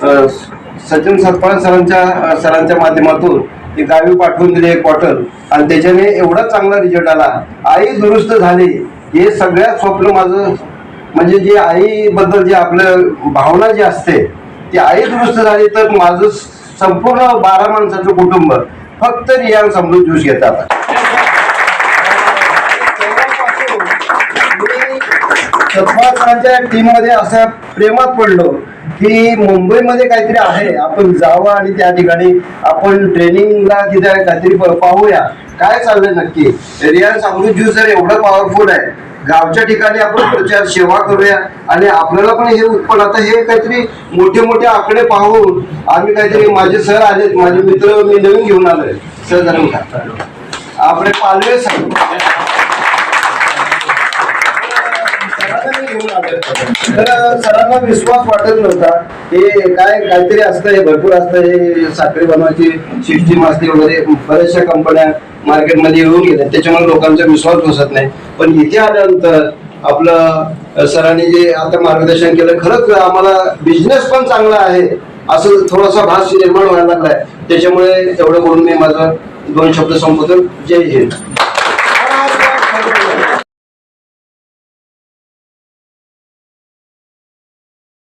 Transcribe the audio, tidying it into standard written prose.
सचिन सतपाळ सरांच्या माध्यमातून ती गावी पाठवून दिली एक बॉटल आणि त्याच्याने एवढा चांगला रिझल्ट आला. आई दुरुस्त झाली हे सगळ्यात स्वप्न माझं. म्हणजे जे आईबद्दल जे आपलं भावना जी असते ती आई दुरुस्त झाली तर माझं संपूर्ण 12 माणसाचं कुटुंब फक्त रियांश अमृत ज्यूस घेतात. सतपाळांच्या टीम मध्ये अशा प्रेमात पडलो की मुंबईमध्ये काहीतरी आहे, आपण जावं आणि त्या ठिकाणी आपण ट्रेनिंगला तिथे काहीतरी पाहूया काय चाललंय नक्की. रियांश अमृत ज्यूस जर एवढं पॉवरफुल आहे, गावच्या ठिकाणी आपण प्रचार सेवा करूया आणि आपल्याला पण हे उत्पन्न. आता हे काहीतरी मोठे मोठे आकडे पाहून आम्ही काहीतरी, माझे सर आले, माझे मित्र, मी नवीन घेऊन आलोय सर जरा आपले पालवे सर तर सरांना विश्वास वाटत नव्हता. हे काहीतरी असतं, हे भरपूर असतं, हे साखळी बनवायची सिस्टीम असते वगैरे. बऱ्याचशा कंपन्या मार्केटमध्ये येऊन गेल्या, त्याच्यामुळे लोकांचा विश्वास बसत नाही. पण इथे आल्यानंतर आपलं सरांनी जे आता मार्गदर्शन केलं, खरंच आम्हाला बिझनेस पण चांगला आहे असं थोडासा भास निर्माण व्हायला लागलाय. त्याच्यामुळे एवढं बोलून मी माझं 2 शब्द संबोधन. जय हिंद.